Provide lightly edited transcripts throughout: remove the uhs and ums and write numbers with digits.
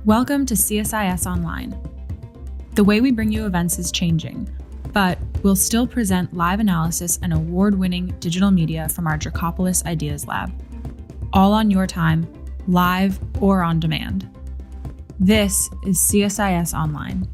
Welcome to CSIS Online. The way we bring you events is changing, but we'll still present live analysis and award-winning digital media from our Dracopolis Ideas Lab, all on your time, live or on demand. This is CSIS Online.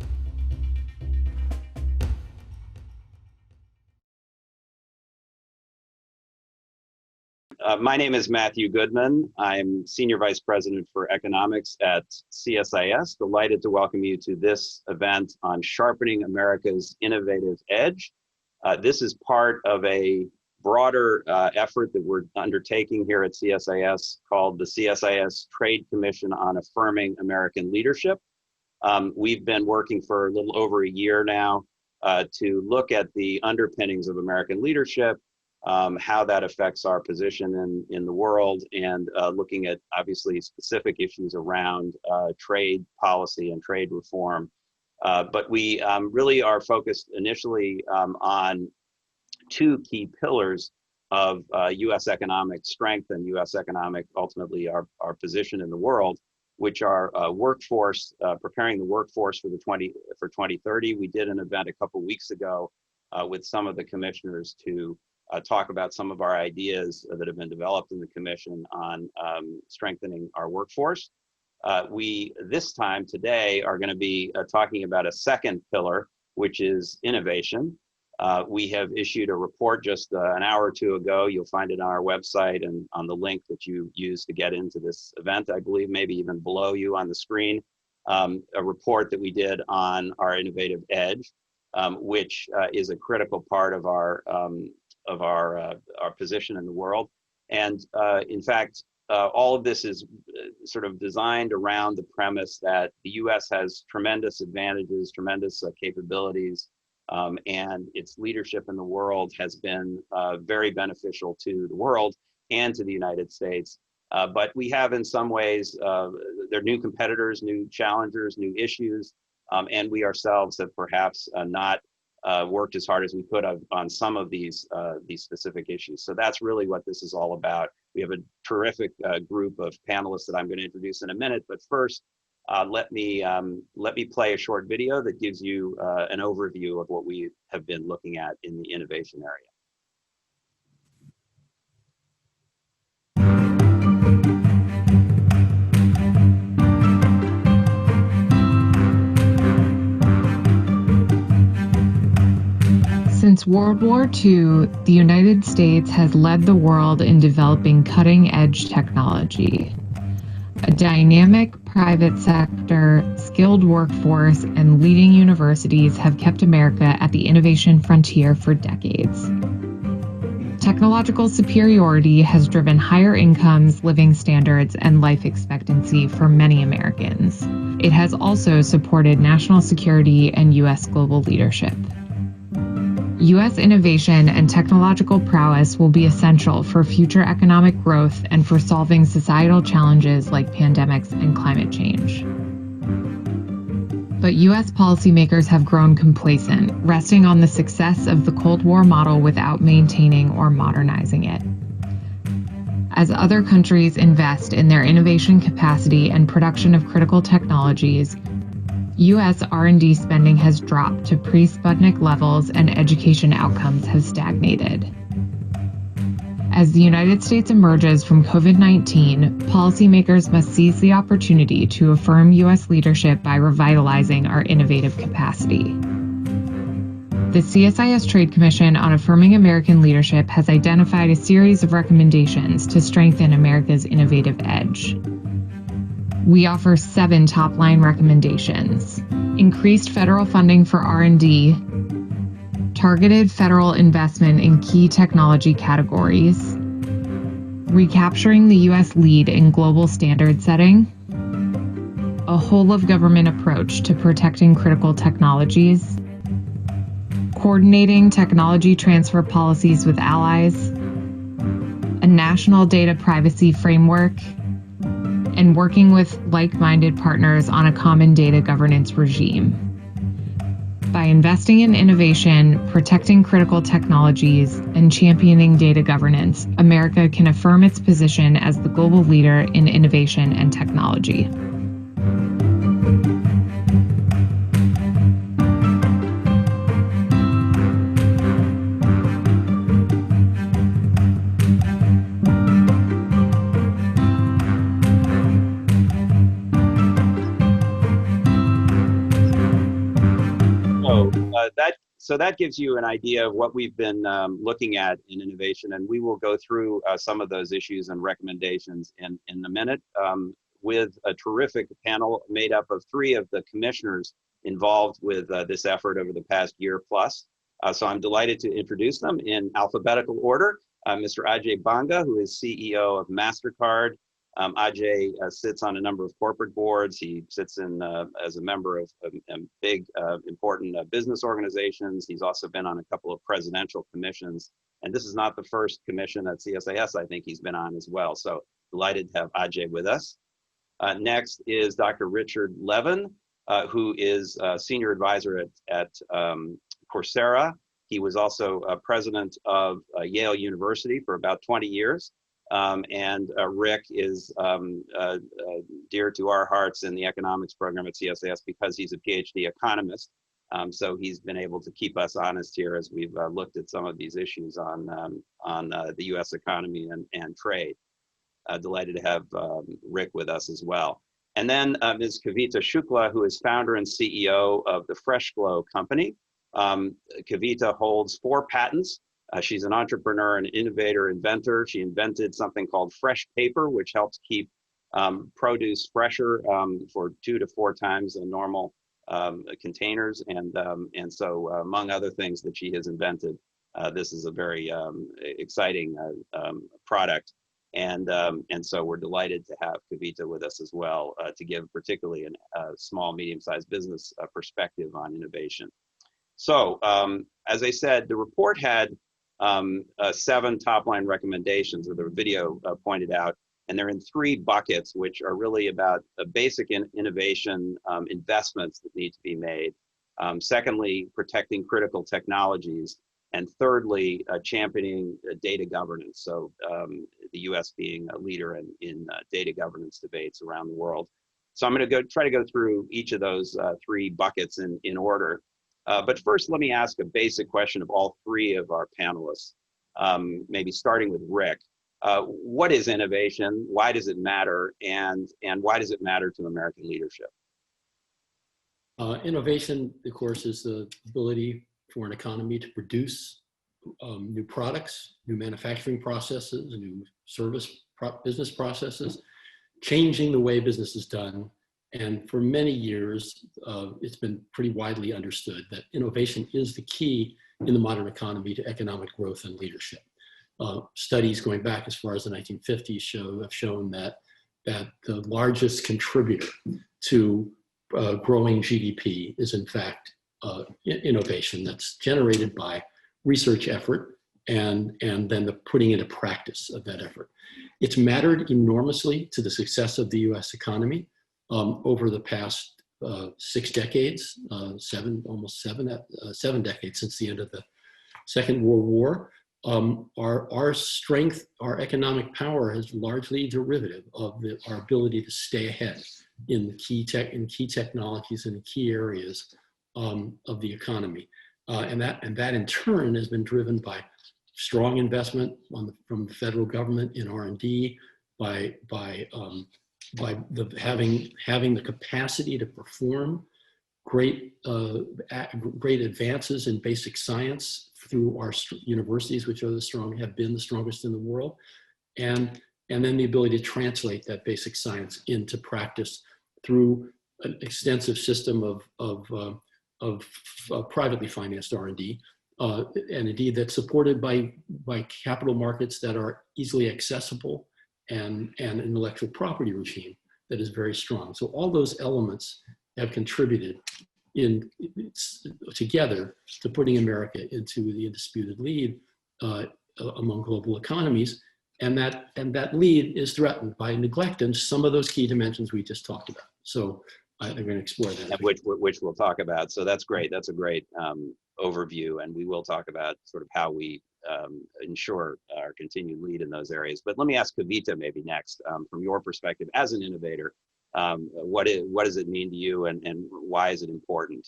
My name is Matthew Goodman. I'm Senior Vice President for Economics at CSIS. Delighted to welcome you to this event on Sharpening America's Innovative Edge. This is part of a broader effort that we're undertaking here at CSIS called the CSIS Trade Commission on Affirming American Leadership. We've been working for a little over a year now to look at the underpinnings of American leadership, how that affects our position in the world, and looking at obviously specific issues around trade policy and trade reform. But we really are focused initially on two key pillars of U.S. economic strength and U.S. economic, ultimately our position in the world, which are workforce, preparing the workforce for 2030. We did an event a couple weeks ago with some of the commissioners to talk about some of our ideas that have been developed in the commission on strengthening our workforce. We, this time today, are going to be talking about a second pillar, which is innovation. We have issued a report just an hour or two ago. You'll find it on our website and on the link that you use to get into this event, I believe, maybe even below you on the screen, a report that we did on our innovative edge, which is a critical part of our position in the world. And in fact, all of this is sort of designed around the premise that the US has tremendous advantages, tremendous capabilities, and its leadership in the world has been very beneficial to the world and to the United States. But we have in some ways, there are new competitors, new challengers, new issues, and we ourselves have perhaps not worked as hard as we could have on some of these specific issues. So that's really what this is all about. We have a terrific group of panelists that I'm going to introduce in a minute, but first, let me play a short video that gives you an overview of what we have been looking at in the innovation area. Since World War II, the United States has led the world in developing cutting-edge technology. A dynamic private sector, skilled workforce, and leading universities have kept America at the innovation frontier for decades. Technological superiority has driven higher incomes, living standards, and life expectancy for many Americans. It has also supported national security and U.S. global leadership. U.S. innovation and technological prowess will be essential for future economic growth and for solving societal challenges like pandemics and climate change. But U.S. policymakers have grown complacent, resting on the success of the Cold War model without maintaining or modernizing it. As other countries invest in their innovation capacity and production of critical technologies, U.S. R&D spending has dropped to pre-Sputnik levels and education outcomes have stagnated. As the United States emerges from COVID-19, policymakers must seize the opportunity to affirm U.S. leadership by revitalizing our innovative capacity. The CSIS Trade Commission on Affirming American Leadership has identified a series of recommendations to strengthen America's innovative edge. We offer 7 top-line recommendations: increased federal funding for R&D, targeted federal investment in key technology categories, recapturing the U.S. lead in global standard setting, a whole-of-government approach to protecting critical technologies, coordinating technology transfer policies with allies, a national data privacy framework, and working with like-minded partners on a common data governance regime. By investing in innovation, protecting critical technologies, and championing data governance, America can affirm its position as the global leader in innovation and technology. So that gives you an idea of what we've been looking at in innovation, and we will go through some of those issues and recommendations in a minute with a terrific panel made up of 3 of the commissioners involved with this effort over the past year plus. So I'm delighted to introduce them in alphabetical order. Mr. Ajay Banga, who is CEO of MasterCard. Ajay sits on a number of corporate boards. He sits in as a member of big, important business organizations. He's also been on a couple of presidential commissions. And this is not the first commission at CSIS I think he's been on as well. So delighted to have Ajay with us. Next is Dr. Richard Levin, who is a senior advisor at Coursera. He was also president of Yale University for about 20 years. And Rick is dear to our hearts in the economics program at CSIS because he's a PhD economist. So he's been able to keep us honest here as we've looked at some of these issues on the US economy and trade. Delighted to have Rick with us as well. And then Ms. Kavita Shukla, who is founder and CEO of the Fresh Glow company. Kavita holds 4 patents. She's an entrepreneur, an innovator, inventor. She invented something called fresh paper, which helps keep produce fresher for 2 to 4 times the normal containers. And so among other things that she has invented, this is a very exciting product. And so we're delighted to have Kavita with us as well to give particularly a small, medium-sized business perspective on innovation. So as I said, the report had 7 top-line recommendations, or the video pointed out, and they're in 3 buckets, which are really about basic innovation investments that need to be made. Secondly, protecting critical technologies. And thirdly, championing data governance. So the US being a leader in data governance debates around the world. So I'm going to try to go through each of those 3 buckets in order. But first, let me ask a basic question of all 3 of our panelists, maybe starting with Rick. What is innovation? Why does it matter? And why does it matter to American leadership? Innovation, of course, is the ability for an economy to produce new products, new manufacturing processes, new business processes, changing the way business is done. And for many years, it's been pretty widely understood that innovation is the key in the modern economy to economic growth and leadership. Studies going back as far as the 1950s have shown that the largest contributor to growing GDP is in fact innovation that's generated by research effort and then the putting into practice of that effort. It's mattered enormously to the success of the US economy. Over the past 6 decades, 7 decades since the end of the Second World War, our strength, our economic power is largely derivative of our ability to stay ahead in key technologies and in key areas of the economy, and that in turn has been driven by strong investment from the federal government in R&D, by having the capacity to perform great advances in basic science through our universities, which have been the strongest in the world, and then the ability to translate that basic science into practice through an extensive system of privately financed R&D, and indeed that's supported by capital markets that are easily accessible, and an intellectual property regime that is very strong. So all those elements have contributed together to putting America into the undisputed lead among global economies, and that lead is threatened by neglecting some of those key dimensions we just talked about. So I'm going to explore that. Which we'll talk about. So that's great. That's a great overview, and we will talk about sort of how we ensure our continued lead in those areas. But let me ask Kavita maybe next, from your perspective as an innovator, What does it mean to you, and why is it important?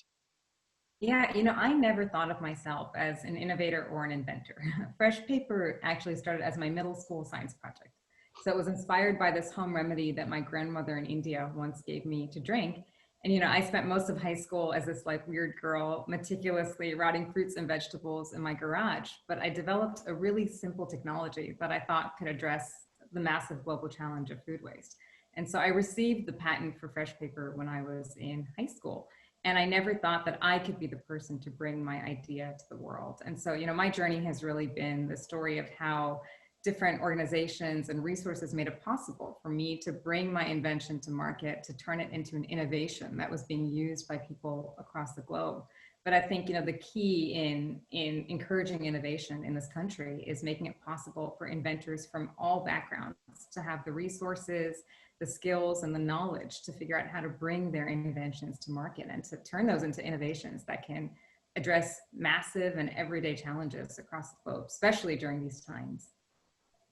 Yeah, I never thought of myself as an innovator or an inventor. Fresh paper actually started as my middle school science project. So it was inspired by this home remedy that my grandmother in India once gave me to drink. And, I spent most of high school as this like weird girl, meticulously rotting fruits and vegetables in my garage. But I developed a really simple technology that I thought could address the massive global challenge of food waste. And so I received the patent for fresh paper when I was in high school. And I never thought that I could be the person to bring my idea to the world. And so, my journey has really been the story of how different organizations and resources made it possible for me to bring my invention to market, to turn it into an innovation that was being used by people across the globe. But I think, the key in encouraging innovation in this country is making it possible for inventors from all backgrounds to have the resources, the skills, and the knowledge to figure out how to bring their inventions to market and to turn those into innovations that can address massive and everyday challenges across the globe, especially during these times.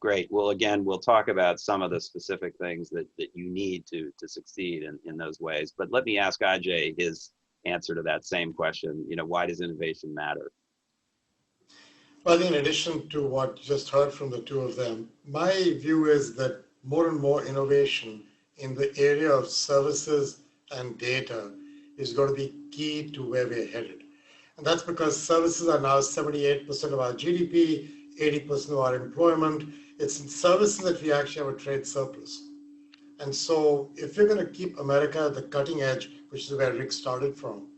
Great. Well, again, we'll talk about some of the specific things that you need to succeed in those ways. But let me ask Ajay his answer to that same question. Why does innovation matter? Well, I think in addition to what you just heard from the two of them, my view is that more and more innovation in the area of services and data is going to be key to where we're headed. And that's because services are now 78% of our GDP, 80% of our employment. It's in services that we actually have a trade surplus. And so if we're going to keep America at the cutting edge, which is where Rick started from,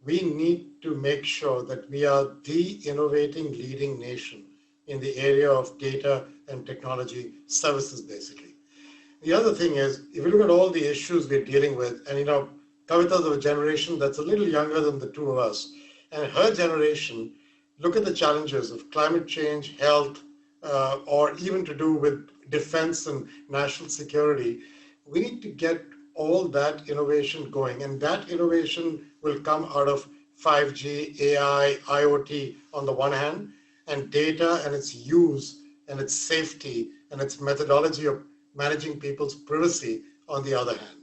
we need to make sure that we are the innovating leading nation in the area of data and technology services, basically. The other thing is, if you look at all the issues we're dealing with, and Kavita's of a generation that's a little younger than the two of us, and her generation, look at the challenges of climate change, health, or even to do with defense and national security. We need to get all that innovation going, and that innovation will come out of 5G, AI, IoT on the one hand, and data and its use and its safety and its methodology of managing people's privacy on the other hand.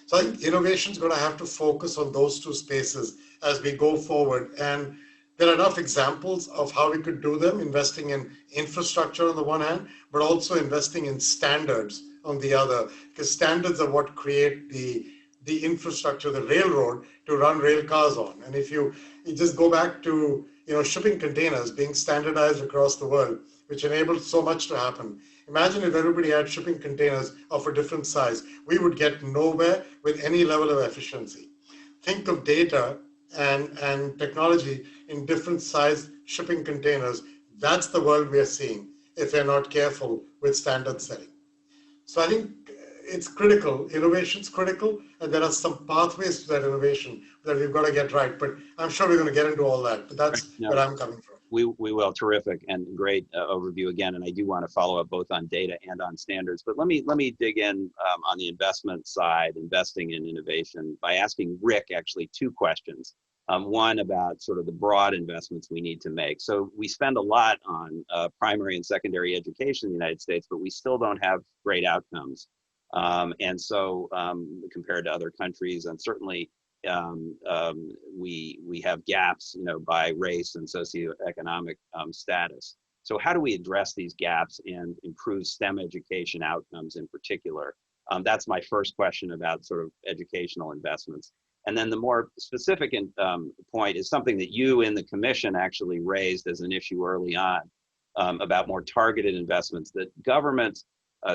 So I think innovation is going to have to focus on those two spaces as we go forward. And there are enough examples of how we could do them, investing in infrastructure on the one hand, but also investing in standards on the other, because standards are what create the infrastructure, the railroad to run rail cars on. And if you just go back to shipping containers being standardized across the world, which enabled so much to happen. Imagine if everybody had shipping containers of a different size. We would get nowhere with any level of efficiency. Think of data and technology in different size shipping containers. That's the world we are seeing if we're not careful with standard setting. So I think it's critical. Innovation's critical, and there are some pathways to that innovation that we've got to get right. But I'm sure we're going to get into all that. But that's where I'm coming from. We will. Terrific and great overview again. And I do want to follow up both on data and on standards. But let me dig in on the investment side, investing in innovation, by asking Rick actually two questions. One about sort of the broad investments we need to make. So we spend a lot on primary and secondary education in the United States, but we still don't have great outcomes. And so compared to other countries, and certainly we have gaps, by race and socioeconomic status. So how do we address these gaps and improve STEM education outcomes in particular? That's my first question about sort of educational investments. And then the more specific point is something that you in the commission actually raised as an issue early on, about more targeted investments. That government,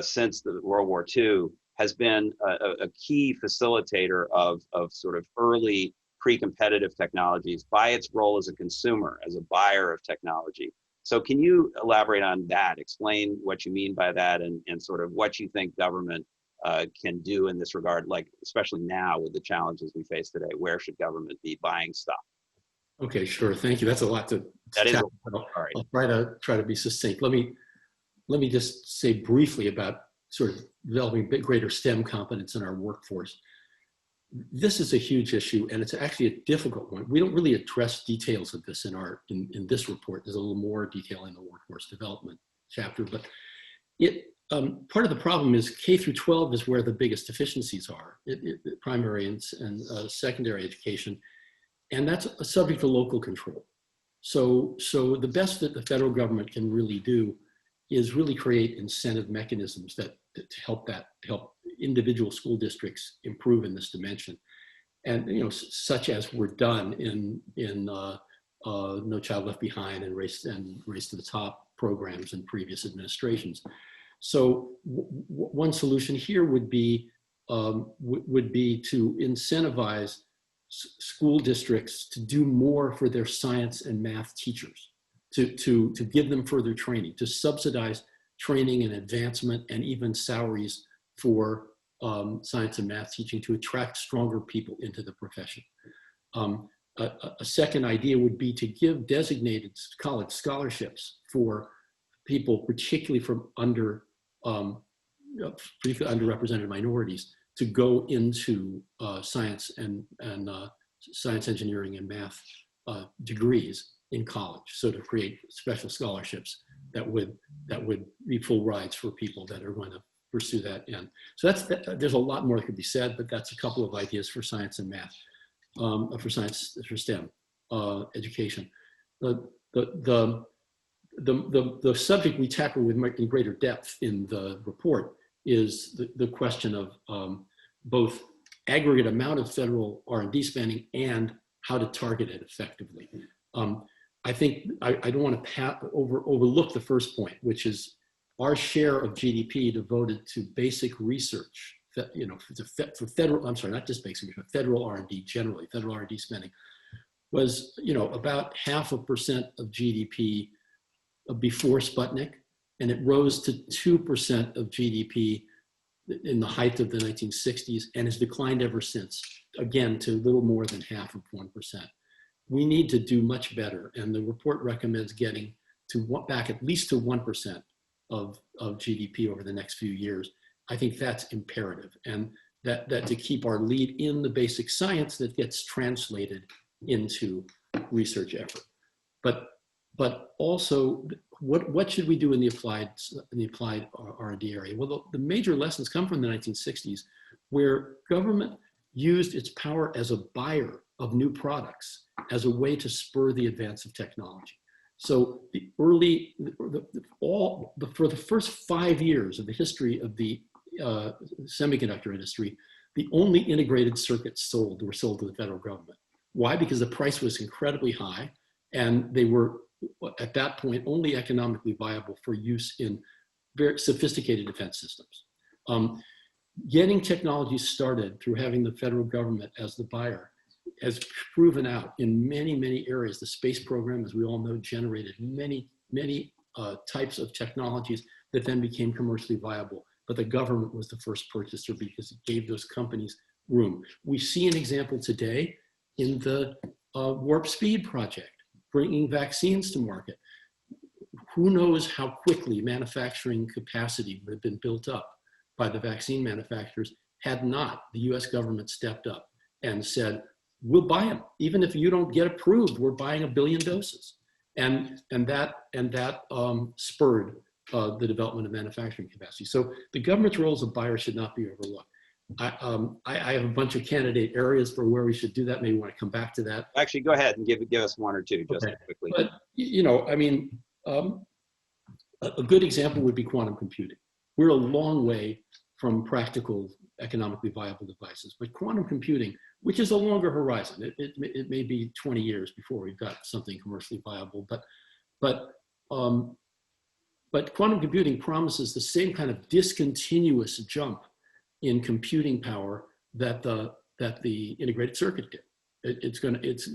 since the World War II, has been a key facilitator of sort of early pre-competitive technologies by its role as a consumer, as a buyer of technology. So can you elaborate on that? Explain what you mean by that, and sort of what you think government can do in this regard, like especially now with the challenges we face today. Where should government be buying stuff? Okay, sure. Thank you. That's a lot to tackle. I'll try to be succinct. Let me just say briefly about sort of developing greater STEM competence in our workforce. This is a huge issue, and it's actually a difficult one. We don't really address details of this in this report. There's a little more detail in the workforce development chapter, but part of the problem is K through 12 is where the biggest deficiencies are, primary and secondary education, and that's a subject to local control. So the best that the federal government can really do is really create incentive mechanisms that to help individual school districts improve in this dimension, and such as were done in No Child Left Behind and Race to the Top programs in previous administrations. So one solution here would be to incentivize school districts to do more for their science and math teachers, to give them further training, to subsidize training and advancement and even salaries for science and math teaching to attract stronger people into the profession. A second idea would be to give designated college scholarships for people, particularly from particularly underrepresented minorities, to go into science and science, engineering, and math degrees in college. So to create special scholarships that would be full rides for people that are going to pursue that end. So there's a lot more that could be said, but that's a couple of ideas for science and math, for STEM education. The subject we tackle with in greater depth in the report is the question of both aggregate amount of federal R&D spending and how to target it effectively. I think I don't want to overlook the first point, which is our share of GDP devoted to basic research, for federal, I'm sorry, not just basic research, but federal R&D generally, federal R&D spending was, about 0.5% of GDP before Sputnik, and it rose to 2% of GDP in the height of the 1960s and has declined ever since, again, to a little more than 0.5%. We need to do much better, and the report recommends getting back at least to 1% of GDP over the next few years. I think that's imperative, and that to keep our lead in the basic science that gets translated into research effort. But also, what should we do in the applied R&D area? Well, the major lessons come from the 1960s, where government used its power as a buyer of new products as a way to spur the advance of technology. So for the first 5 years of the history of the semiconductor industry, the only integrated circuits were sold to the federal government. Why? Because the price was incredibly high, and they were, at that point, only economically viable for use in very sophisticated defense systems. Getting technology started through having the federal government as the buyer has proven out in many, many areas. The space program, as we all know, generated many, many types of technologies that then became commercially viable. But the government was the first purchaser because it gave those companies room. We see an example today in the Warp Speed project, bringing vaccines to market. Who knows how quickly manufacturing capacity would have been built up by the vaccine manufacturers had not the US government stepped up and said, we'll buy them. Even if you don't get approved, we're buying 1 billion doses. And that spurred the development of manufacturing capacity. So the government's role as a buyer should not be overlooked. I have a bunch of candidate areas for where we should do that. Maybe we want to come back to that. Actually, go ahead and give us one or two just quickly. But, a good example would be quantum computing. We're a long way from practical, economically viable devices, but quantum computing, which is a longer horizon, it may be 20 years before we've got something commercially viable, but quantum computing promises the same kind of discontinuous jump in computing power that the integrated circuit did.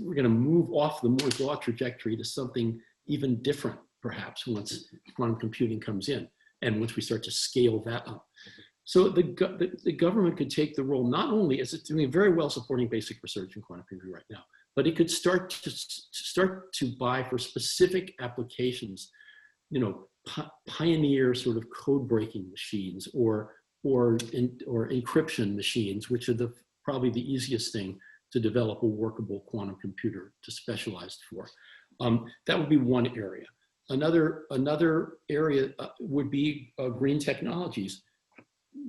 We're gonna move off the Moore's law trajectory to something even different, perhaps, once quantum computing comes in and once we start to scale that up. So the government could take the role, not only as it's doing very well supporting basic research in quantum computing right now, but it could start to buy for specific applications, pioneer sort of code breaking machines or encryption machines, which are probably the easiest thing to develop a workable quantum computer to specialize for. That would be one area. Another area would be green technologies.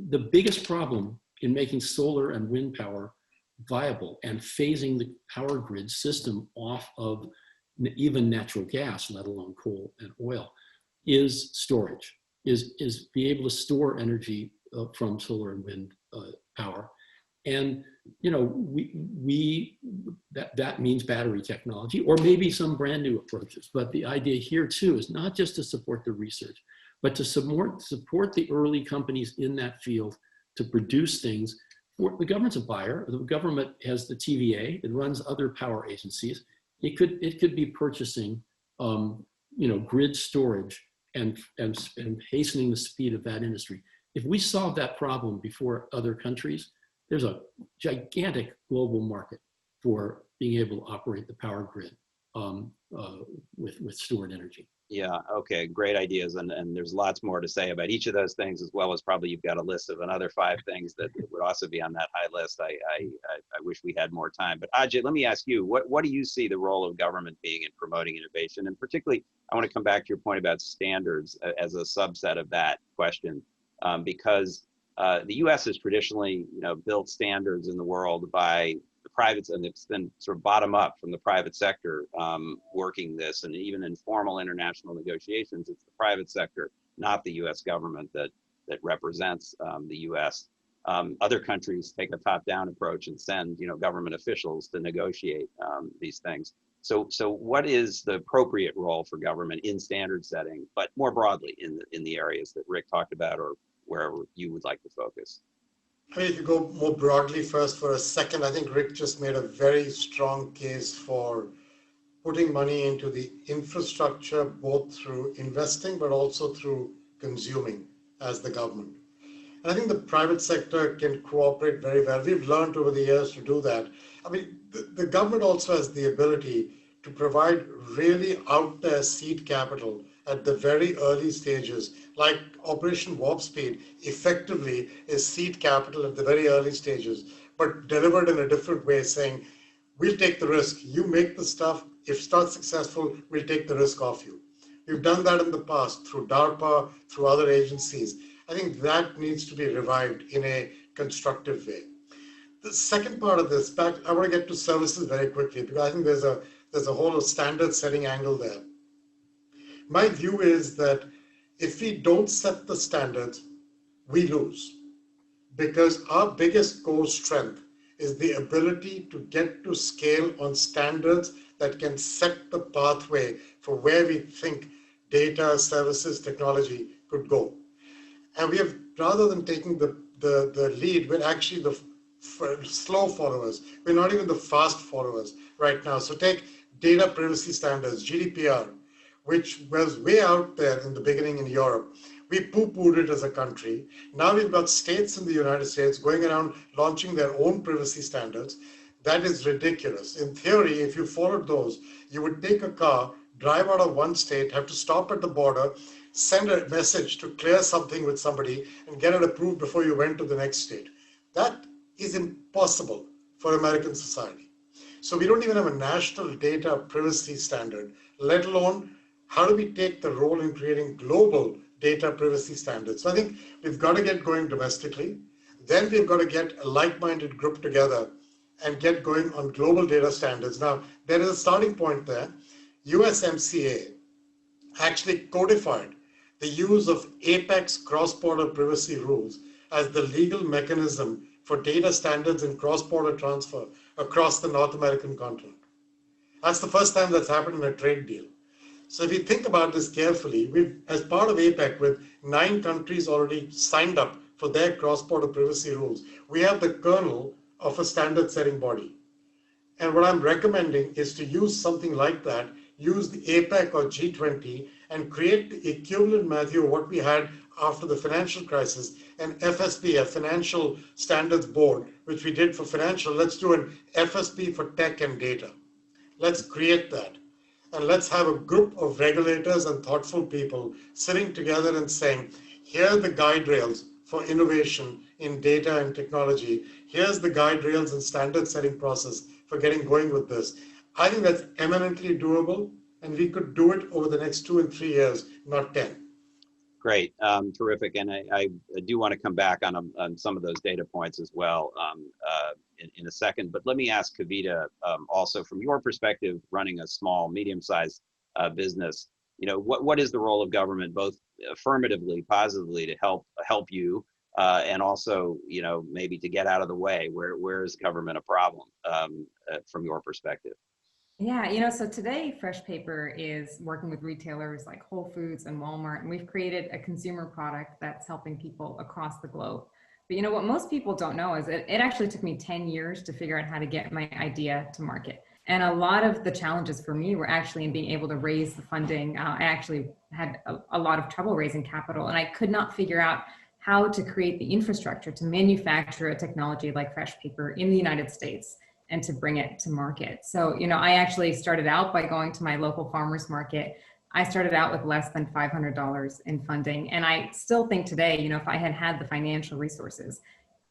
The biggest problem in making solar and wind power viable and phasing the power grid system off of even natural gas, let alone coal and oil, is storage, is be able to store energy from solar and wind power. And that means battery technology, or maybe some brand new approaches. But the idea here too is not just to support the research, but to support the early companies in that field to produce things. The government's a buyer. The government has the TVA. It runs other power agencies. It could be purchasing, grid storage and hastening the speed of that industry. If we solve that problem before other countries, there's a gigantic global market for being able to operate the power grid with stored energy. Yeah, okay, great ideas. And there's lots more to say about each of those things, as well as probably you've got a list of another 5 things that would also be on that high list. I wish we had more time. But Ajay, let me ask you, what do you see the role of government being in promoting innovation? And particularly, I want to come back to your point about standards as a subset of that question, because the U.S. has traditionally, built standards in the world by the private, and it's been sort of bottom up from the private sector working this, and even in formal international negotiations, it's the private sector, not the U.S. government, that represents the U.S. Other countries take a top-down approach and send, government officials to negotiate these things. So what is the appropriate role for government in standard setting, but more broadly in the areas that Rick talked about, or wherever you would like to focus? I mean, if you go more broadly first for a second, I think Rick just made a very strong case for putting money into the infrastructure, both through investing, but also through consuming as the government. And I think the private sector can cooperate very well. We've learned over the years to do that. I mean, the government also has the ability to provide really out there seed capital at the very early stages, like Operation Warp Speed effectively is seed capital at the very early stages, but delivered in a different way, saying, we'll take the risk, you make the stuff, if it's not successful, we'll take the risk off you. We've done that in the past through DARPA, through other agencies. I think that needs to be revived in a constructive way. The second part of this, I want to get to services very quickly, because I think there's a whole standard setting angle there. My view is that if we don't set the standards, we lose, because our biggest core strength is the ability to get to scale on standards that can set the pathway for where we think data, services, technology could go. And we have, rather than taking the lead, we're actually the slow followers. We're not even the fast followers right now. So take data privacy standards, GDPR, which was way out there in the beginning in Europe. We poo-pooed it as a country. Now we've got states in the United States going around launching their own privacy standards. That is ridiculous. In theory, if you followed those, you would take a car, drive out of one state, have to stop at the border, send a message to clear something with somebody, and get it approved before you went to the next state. That is impossible for American society. So we don't even have a national data privacy standard, let alone how do we take the role in creating global data privacy standards. So I think we've got to get going domestically. Then we've got to get a like-minded group together and get going on global data standards. Now, there is a starting point there. USMCA actually codified the use of Apex cross-border privacy rules as the legal mechanism for data standards and cross-border transfer across the North American continent. That's the first time that's happened in a trade deal. So if you think about this carefully, we've, as part of APEC, with 9 countries already signed up for their cross-border privacy rules, we have the kernel of a standard-setting body. And what I'm recommending is to use something like that, use the APEC or G20, and create the equivalent, Matthew, of what we had after the financial crisis, an FSB, a Financial Standards Board, which we did for financial. Let's do an FSB for tech and data. Let's create that. And let's have a group of regulators and thoughtful people sitting together and saying, here are the guide rails for innovation in data and technology. Here's the guide rails and standard setting process for getting going with this. I think that's eminently doable, and we could do it over the next 2 and 3 years, not 10. Great, terrific, and I do want to come back on some of those data points as well in a second. But let me ask Kavita also, from your perspective, running a small, medium-sized business, what is the role of government, both affirmatively, positively, to help you, and also maybe to get out of the way? Where is government a problem from your perspective? Yeah, so today Fresh Paper is working with retailers like Whole Foods and Walmart, and we've created a consumer product that's helping people across the globe. But what most people don't know is it actually took me 10 years to figure out how to get my idea to market. And a lot of the challenges for me were actually in being able to raise the funding. I actually had a lot of trouble raising capital, and I could not figure out how to create the infrastructure to manufacture a technology like Fresh Paper in the United States and to bring it to market. So, I actually started out by going to my local farmers market. I started out with less than $500 in funding. And I still think today, if I had had the financial resources,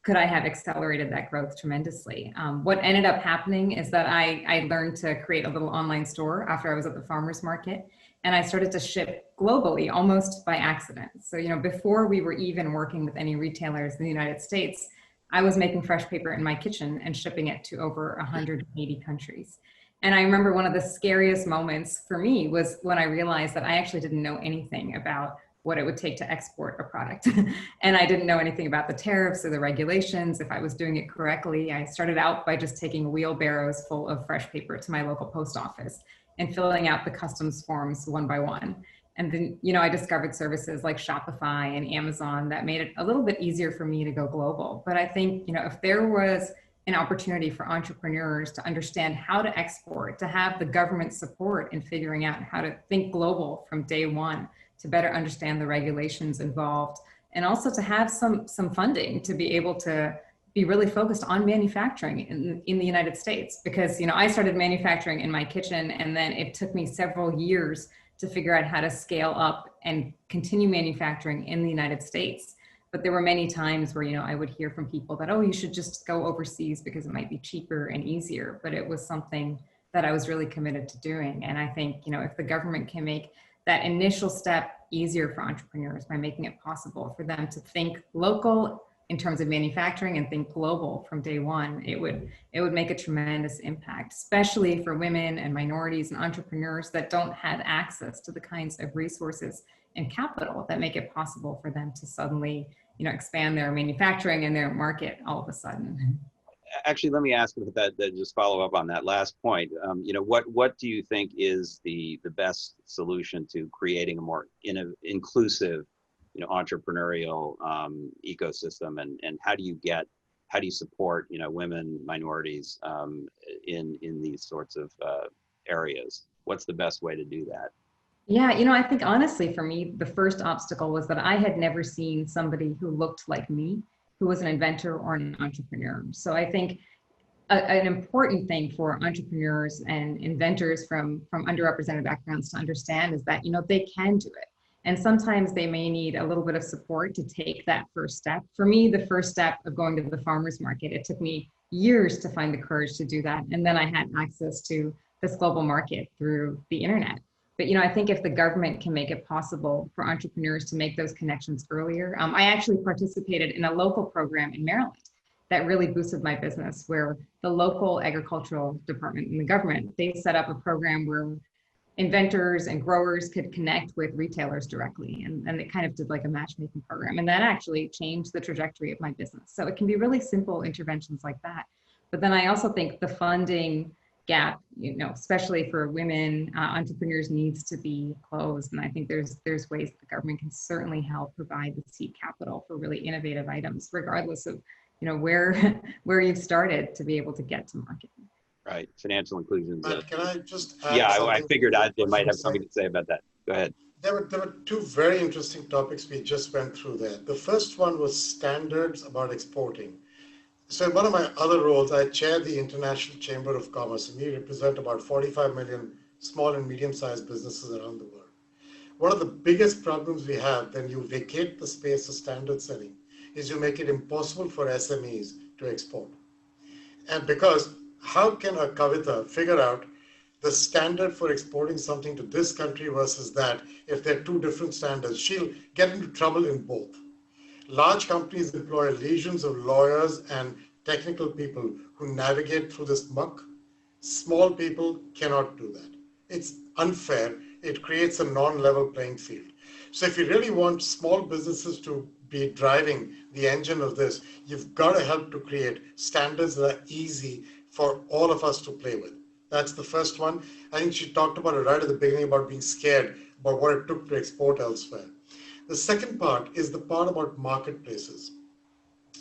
could I have accelerated that growth tremendously? What ended up happening is that I learned to create a little online store after I was at the farmers market. And I started to ship globally almost by accident. So, before we were even working with any retailers in the United States, I was making Fresh Paper in my kitchen and shipping it to over 180 countries. And I remember one of the scariest moments for me was when I realized that I actually didn't know anything about what it would take to export a product. And I didn't know anything about the tariffs or the regulations, if I was doing it correctly. I started out by just taking wheelbarrows full of Fresh Paper to my local post office and filling out the customs forms one by one. And then, I discovered services like Shopify and Amazon that made it a little bit easier for me to go global. But I think, if there was an opportunity for entrepreneurs to understand how to export, to have the government support in figuring out how to think global from day one, to better understand the regulations involved, and also to have some funding to be able to be really focused on manufacturing in the United States. Because, I started manufacturing in my kitchen, and then it took me several years to figure out how to scale up and continue manufacturing in the United States. But there were many times where, I would hear from people that, oh, you should just go overseas because it might be cheaper and easier. But it was something that I was really committed to doing. And I think, if the government can make that initial step easier for entrepreneurs by making it possible for them to think local in terms of manufacturing and think global from day one, it would make a tremendous impact, especially for women and minorities and entrepreneurs that don't have access to the kinds of resources and capital that make it possible for them to suddenly, expand their manufacturing and their market all of a sudden. Actually, let me ask about that, just follow up on that last point. What do you think is the best solution to creating a more inclusive entrepreneurial ecosystem, and how do you support women, minorities in these sorts of areas? What's the best way to do that? Yeah, I think honestly for me, the first obstacle was that I had never seen somebody who looked like me, who was an inventor or an entrepreneur. So I think an important thing for entrepreneurs and inventors from underrepresented backgrounds to understand is that, they can do it. And sometimes they may need a little bit of support to take that first step. For me, the first step of going to the farmer's market, it took me years to find the courage to do that. And then I had access to this global market through the internet. But, I think if the government can make it possible for entrepreneurs to make those connections earlier, I actually participated in a local program in Maryland that really boosted my business, where the local agricultural department in the government, they set up a program where inventors and growers could connect with retailers directly. And it kind of did like a matchmaking program. And that actually changed the trajectory of my business. So it can be really simple interventions like that. But then I also think the funding gap, especially for women entrepreneurs, needs to be closed. And I think there's ways that the government can certainly help provide the seed capital for really innovative items, regardless of, where you've started to be able to get to market. Right, financial inclusion. Matt, can I just add I figured they might have something to say about that. Go ahead. There were two very interesting topics we just went through there. The first one was standards about exporting. So in one of my other roles, I chair the International Chamber of Commerce, and we represent about 45 million small and medium-sized businesses around the world. One of the biggest problems we have when you vacate the space of standard setting is you make it impossible for SMEs to export. And because how can a Kavita figure out the standard for exporting something to this country versus that, if they're two different standards, she'll get into trouble in both. Large companies employ legions of lawyers and technical people who navigate through this muck. Small people cannot do that. It's unfair. It creates a non-level playing field. So if you really want small businesses to be driving the engine of this, you've got to help to create standards that are easy for all of us to play with. That's the first one. I think she talked about it right at the beginning about being scared about what it took to export elsewhere. The second part is the part about marketplaces.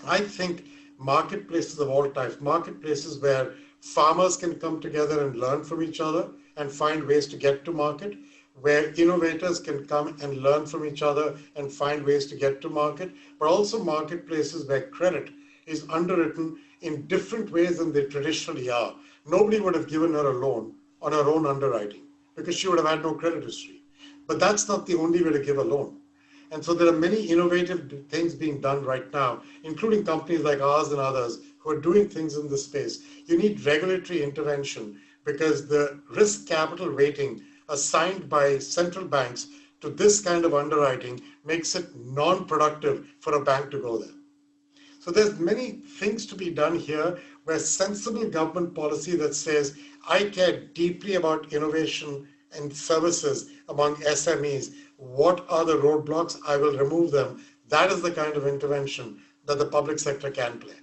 I think marketplaces of all types, marketplaces where farmers can come together and learn from each other and find ways to get to market, where innovators can come and learn from each other and find ways to get to market, but also marketplaces where credit is underwritten in different ways than they traditionally are. Nobody would have given her a loan on her own underwriting because she would have had no credit history. But that's not the only way to give a loan. And so there are many innovative things being done right now, including companies like ours and others who are doing things in this space. You need regulatory intervention because the risk capital rating assigned by central banks to this kind of underwriting makes it non-productive for a bank to go there. So there's many things to be done here where sensible government policy that says, I care deeply about innovation and services among SMEs. What are the roadblocks? I will remove them. That is the kind of intervention that the public sector can play.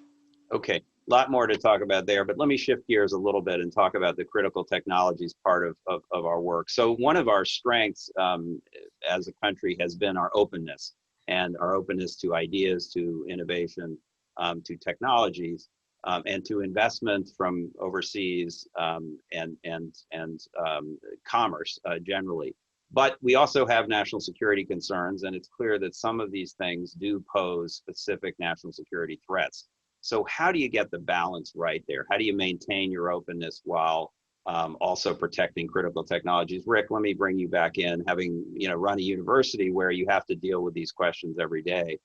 Okay, a lot more to talk about there, but let me shift gears a little bit and talk about the critical technologies part of our work. So one of our strengths as a country has been our openness, and our openness to ideas, to innovation, to technologies, and to investment from overseas and commerce generally. But we also have national security concerns, and it's clear that some of these things do pose specific national security threats. So how do you get the balance right there? How do you maintain your openness while also protecting critical technologies? Rick, let me bring you back in. Having run a university where you have to deal with these questions every day,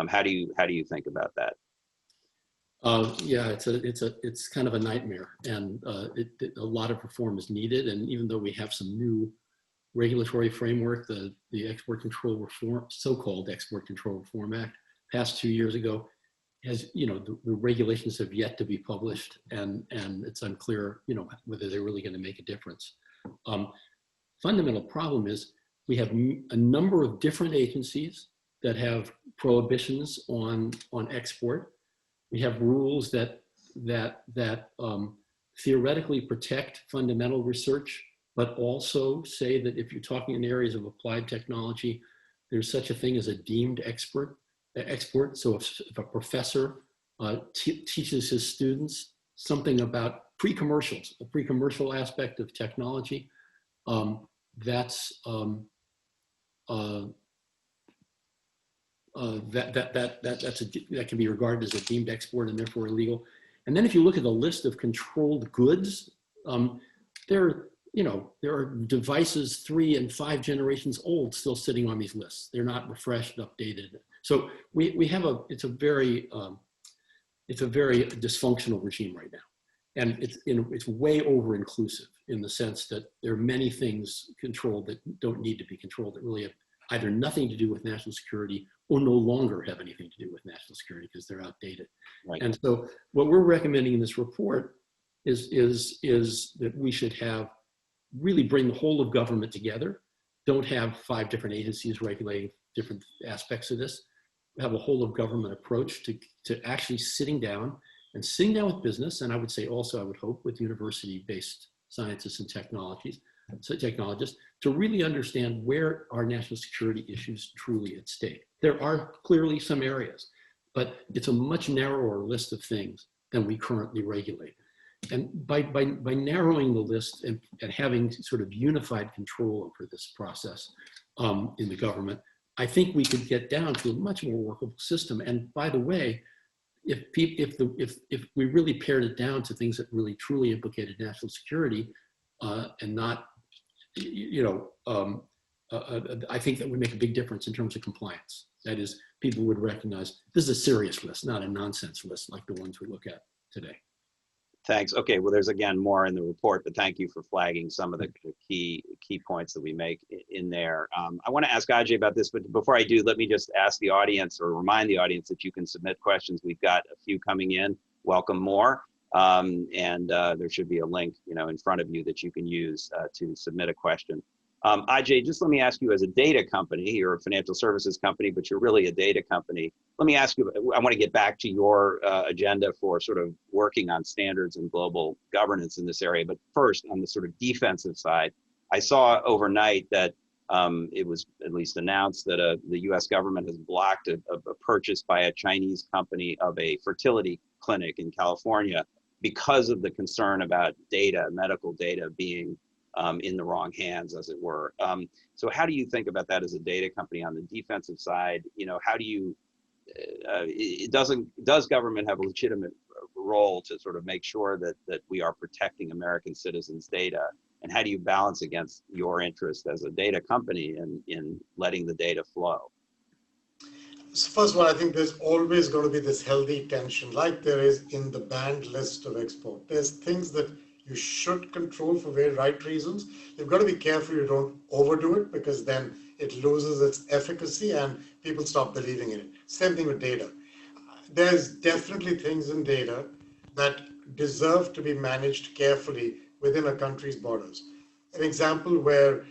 how do you think about that? Yeah, it's kind of a nightmare, and a lot of reform is needed. And even though we have some new regulatory framework, the Export Control Reform, so-called Export Control Reform Act, passed 2 years ago, has the regulations have yet to be published, and it's unclear whether they're really going to make a difference. Fundamental problem is we have a number of different agencies that have prohibitions on export. We have rules that theoretically protect fundamental research, but also say that if you're talking in areas of applied technology, there's such a thing as a deemed export. So if a professor teaches his students something about pre-commercials, a pre-commercial aspect of technology, that can be regarded as a deemed export and therefore illegal. And then if you look at the list of controlled goods, there are devices 3 and 5 generations old still sitting on these lists. They're not refreshed, updated. So we have it's a very dysfunctional regime right now, and it's way over inclusive in the sense that there are many things controlled that don't need to be controlled, that really have either nothing to do with national security or no longer have anything to do with national security because they're outdated. Right. And so what we're recommending in this report is that we should really bring the whole of government together. Don't have 5 different agencies regulating different aspects of this. Have a whole of government approach to actually sitting down with business, and I would say also, I would hope, with university-based scientists and technologists, to really understand where are national security issues truly at stake. There are clearly some areas, but it's a much narrower list of things than we currently regulate. And by narrowing the list and having sort of unified control over this process in the government, I think we could get down to a much more workable system. And by the way, if we really pared it down to things that really truly implicated national security and not, I think that would make a big difference in terms of compliance. That is, people would recognize this is a serious list, not a nonsense list like the ones we look at today. Thanks. Okay, well, there's again more in the report, but thank you for flagging some of the key points that we make in there. I want to ask Ajay about this, but before I do, let me just ask the audience or remind the audience that you can submit questions. We've got a few coming in. Welcome more. There should be a link, in front of you that you can use to submit a question. Ajay, just let me ask you, as a data company, you're a financial services company, but you're really a data company. Let me ask you, I want to get back to your agenda for sort of working on standards and global governance in this area. But first, on the sort of defensive side, I saw overnight that it was at least announced that the US government has blocked a purchase by a Chinese company of a fertility clinic in California because of the concern about data, medical data being in the wrong hands, as it were. So how do you think about that as a data company on the defensive side? How do you, does government have a legitimate role to sort of make sure that we are protecting American citizens' data? And how do you balance against your interest as a data company in letting the data flow? So first of all, I think there's always going to be this healthy tension, like there is in the banned list of export. There's things that you should control for very right reasons. You've got to be careful you don't overdo it, because then it loses its efficacy and people stop believing in it. Same thing with data. There's definitely things in data that deserve to be managed carefully within a country's borders. An example where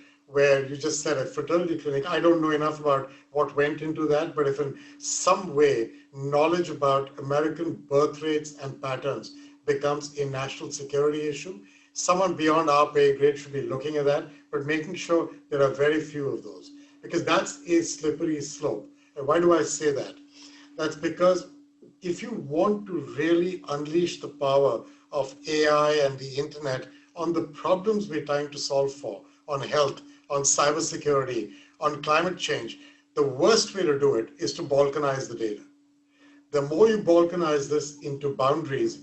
you just said a fertility clinic, I don't know enough about what went into that, but if in some way knowledge about American birth rates and patterns becomes a national security issue, someone beyond our pay grade should be looking at that, but making sure there are very few of those, because that's a slippery slope. And why do I say that? That's because if you want to really unleash the power of AI and the internet on the problems we're trying to solve for, on health, on cybersecurity, on climate change, the worst way to do it is to balkanize the data. The more you balkanize this into boundaries,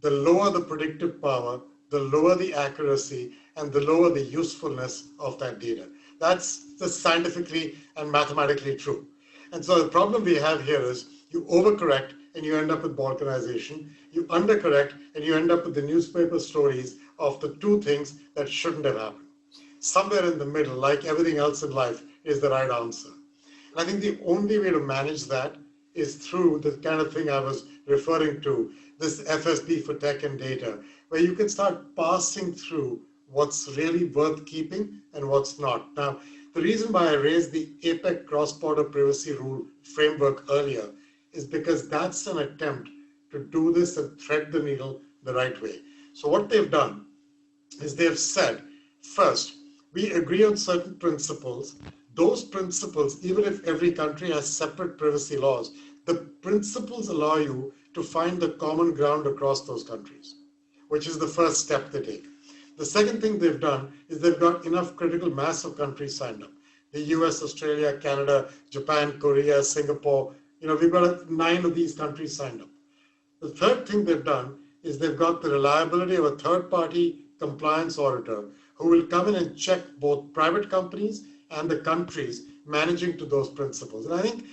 the lower the predictive power, the lower the accuracy, and the lower the usefulness of that data. That's just scientifically and mathematically true. And so the problem we have here is you overcorrect and you end up with balkanization. You undercorrect and you end up with the newspaper stories of the two things that shouldn't have happened. Somewhere in the middle, like everything else in life, is the right answer. And I think the only way to manage that is through the kind of thing I was referring to, this FSB for tech and data, where you can start passing through what's really worth keeping and what's not. Now, the reason why I raised the APEC cross-border privacy rule framework earlier is because that's an attempt to do this and thread the needle the right way. So what they've done is they've said, first, we agree on certain principles. Those principles, even if every country has separate privacy laws, the principles allow you to find the common ground across those countries, which is the first step they take. The second thing they've done is they've got enough critical mass of countries signed up. The US, Australia, Canada, Japan, Korea, Singapore, we've got 9 of these countries signed up. The third thing they've done is they've got the reliability of a third-party compliance auditor who will come in and check both private companies and the countries managing to those principles. And I think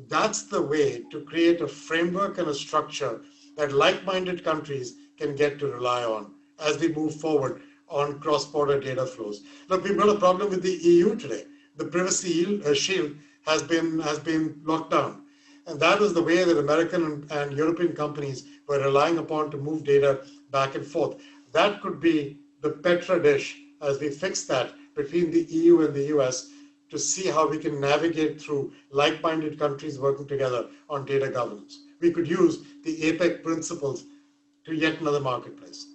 that's the way to create a framework and a structure that like-minded countries can get to rely on as we move forward on cross-border data flows. Look, we've got a problem with the EU today. The privacy shield has been locked down. And that was the way that American and European companies were relying upon to move data back and forth. That could be the Petra dish as we fix that between the EU and the US to see how we can navigate through like-minded countries working together on data governance. We could use the APEC principles to yet another marketplace.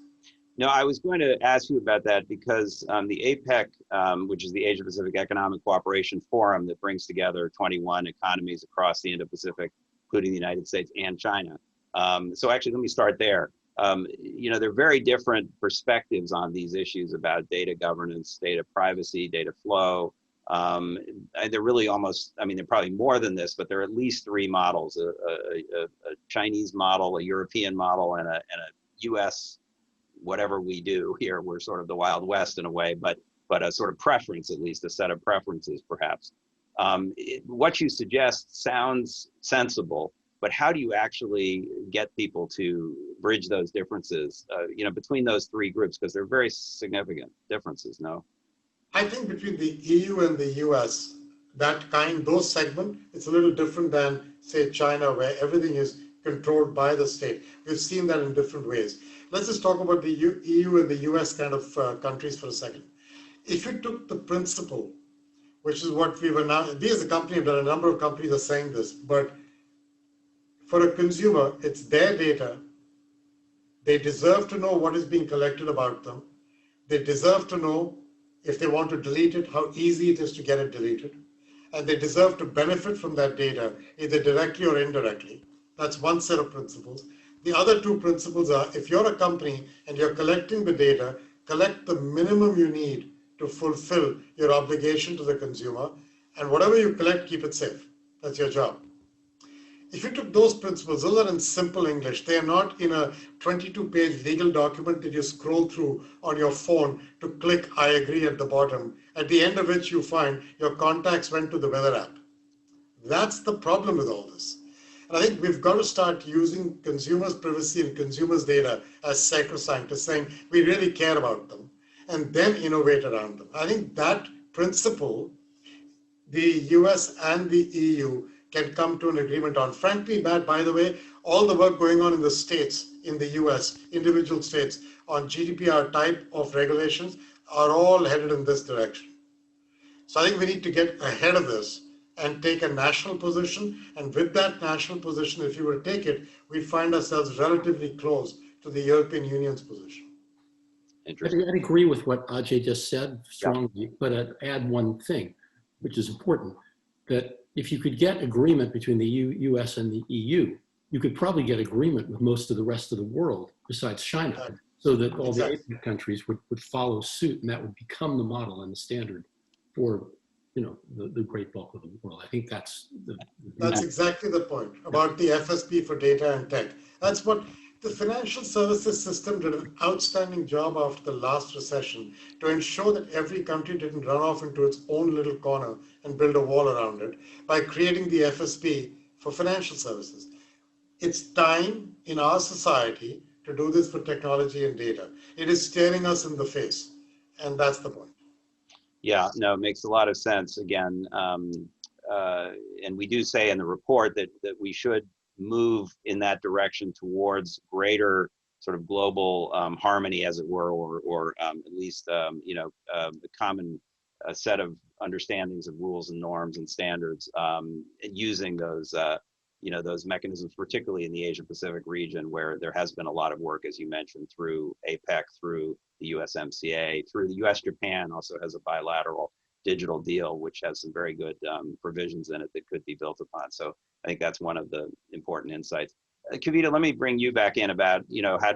No, I was going to ask you about that because the APEC, which is the Asia Pacific Economic Cooperation Forum that brings together 21 economies across the Indo-Pacific, including the United States and China. So actually, let me start there. There are very different perspectives on these issues about data governance, data privacy, data flow. They're really almost, they're probably more than this, but there are at least 3 models, a Chinese model, a European model, and a US, whatever we do here, we're sort of the Wild West in a way, but a sort of preference, at least a set of preferences, perhaps. What you suggest sounds sensible. but how do you actually get people to bridge those differences, between those three groups? Because they're very significant differences, no? I think between the EU and the US, those segments, it's a little different than, say, China, where everything is controlled by the state. We've seen that in different ways. Let's just talk about the EU and the US kind of countries for a second. If you took the principle, which is what we've announced, we as a company have done, a number of companies are saying this, but for a consumer, it's their data. They deserve to know what is being collected about them. They deserve to know if they want to delete it, how easy it is to get it deleted. And they deserve to benefit from that data, either directly or indirectly. That's one set of principles. The other two principles are, if you're a company and you're collecting the data, collect the minimum you need to fulfill your obligation to the consumer. And whatever you collect, keep it safe. That's your job. If you took those principles, those are in simple English. They are not in a 22-page legal document that you scroll through on your phone to click I agree at the bottom, at the end of which you find your contacts went to the weather app. That's the problem with all this. And I think we've got to start using consumers' privacy and consumers' data as sacrosanct, as saying we really care about them, and then innovate around them. I think that principle, the US and the EU can come to an agreement on. Frankly, Matt, by the way, all the work going on in the states, in the US, individual states, on GDPR type of regulations are all headed in this direction. So I think we need to get ahead of this and take a national position. And with that national position, if you were to take it, we find ourselves relatively close to the European Union's position. I'd agree with what Ajay just said strongly, but I'd add one thing, which is important, that if you could get agreement between the US and the EU, you could probably get agreement with most of the rest of the world besides China, so that all the APEC countries would follow suit, and that would become the model and the standard for the great bulk of the world. I think that's exactly the point about the FSP for data and tech. That's what the financial services system did an outstanding job after the last recession to ensure that every country didn't run off into its own little corner and build a wall around it by creating the FSP for financial services. It's time in our society to do this for technology and data. It is staring us in the face, and that's the point. Yeah, no, it makes a lot of sense. Again, and we do say in the report that we should move in that direction towards greater sort of global harmony, as it were, or at least a common set of understandings of rules and norms and standards, and using those those mechanisms, particularly in the Asia Pacific region, where there has been a lot of work, as you mentioned, through APEC, through the USMCA, through the US-Japan also has a bilateral digital deal, which has some very good provisions in it that could be built upon. So I think that's one of the important insights. Kavita, let me bring you back in about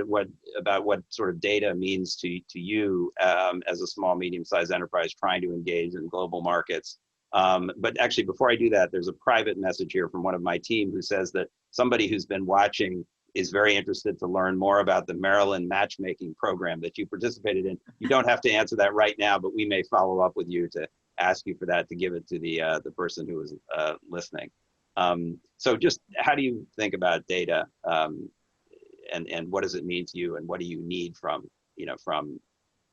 what sort of data means to you as a small, medium-sized enterprise trying to engage in global markets. But actually, before I do that, there's a private message here from one of my team who says that somebody who's been watching is very interested to learn more about the Maryland matchmaking program that you participated in. You don't have to answer that right now, but we may follow up with you to ask you for that, to give it to the person who is listening. So just how do you think about data, and what does it mean to you, and what do you need from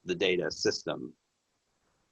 the data system?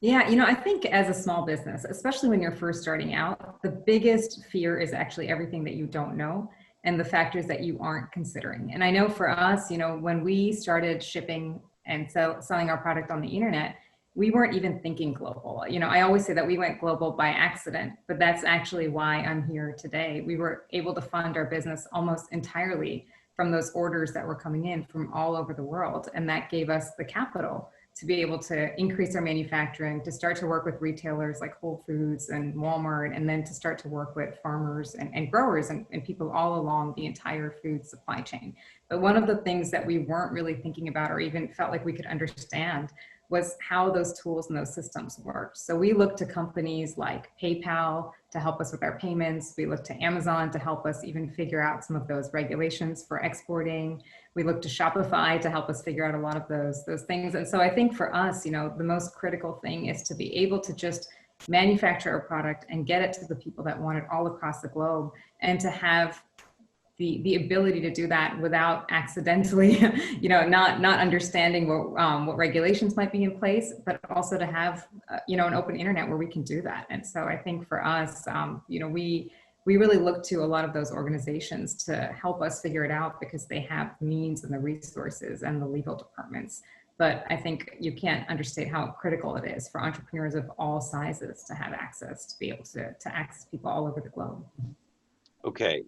Yeah, I think as a small business, especially when you're first starting out, the biggest fear is actually everything that you don't know and the factors that you aren't considering. And I know for us, when we started shipping and selling our product on the internet, we weren't even thinking global. I always say that we went global by accident, but that's actually why I'm here today. We were able to fund our business almost entirely from those orders that were coming in from all over the world. And that gave us the capital to be able to increase our manufacturing, to start to work with retailers like Whole Foods and Walmart, and then to start to work with farmers and growers and people all along the entire food supply chain. But one of the things that we weren't really thinking about or even felt like we could understand was how those tools and those systems worked. So we looked to companies like PayPal to help us with our payments. We looked to Amazon to help us even figure out some of those regulations for exporting. We looked to Shopify to help us figure out a lot of those things. And so I think for us, the most critical thing is to be able to just manufacture a product and get it to the people that want it all across the globe, and to have the ability to do that without accidentally, not understanding what regulations might be in place, but also to have, an open internet where we can do that. And so I think for us, we really look to a lot of those organizations to help us figure it out, because they have the means and the resources and the legal departments. But I think you can't understate how critical it is for entrepreneurs of all sizes to have access, to be able to access people all over the globe. Okay,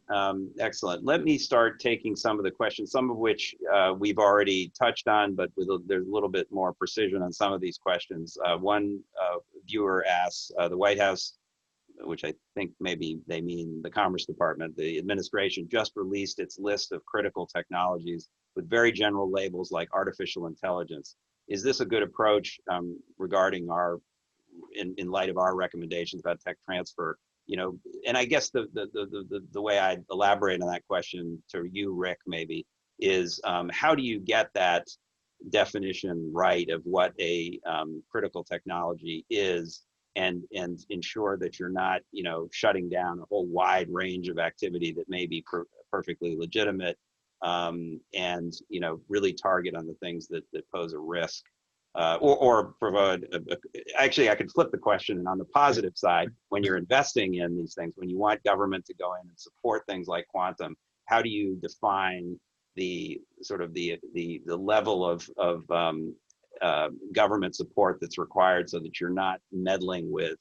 excellent. Let me start taking some of the questions, some of which we've already touched on, but there's a little bit more precision on some of these questions. One viewer asks, the White House, which I think maybe they mean the Commerce Department, the administration just released its list of critical technologies with very general labels like artificial intelligence. Is this a good approach regarding in light of our recommendations about tech transfer? And I guess the way I'd elaborate on that question to you, Rick, maybe, is how do you get that definition right of what a critical technology is, and ensure that you're not, shutting down a whole wide range of activity that may be perfectly legitimate, and really target on the things that pose a risk, or provide. Actually, I could flip the question, and on the positive side, when you're investing in these things, when you want government to go in and support things like quantum, how do you define the sort of the level of government support that's required, so that you're not meddling with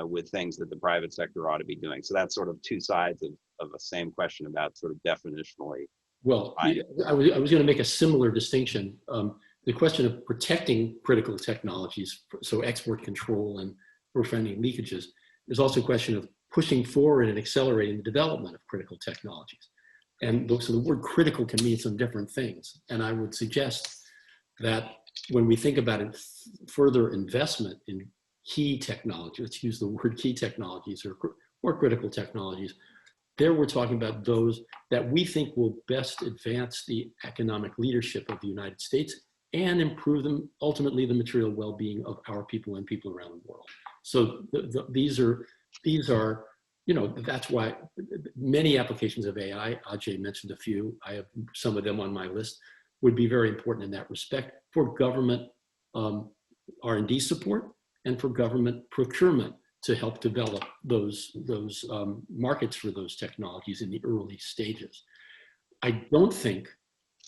with things that the private sector ought to be doing? So that's sort of two sides of a same question about sort of definitionally. Well, I was going to make a similar distinction. The question of protecting critical technologies, so export control and preventing leakages, is also a question of pushing forward and accelerating the development of critical technologies. And so the word critical can mean some different things. And I would suggest that when we think about further investment in key technology, let's use the word key technologies or critical technologies, there we're talking about those that we think will best advance the economic leadership of the United States and improve them, ultimately, the material well-being of our people and people around the world. So these are, that's why many applications of AI, Ajay mentioned a few, I have some of them on my list, would be very important in that respect for government R&D support and for government procurement to help develop those markets for those technologies in the early stages. I don't think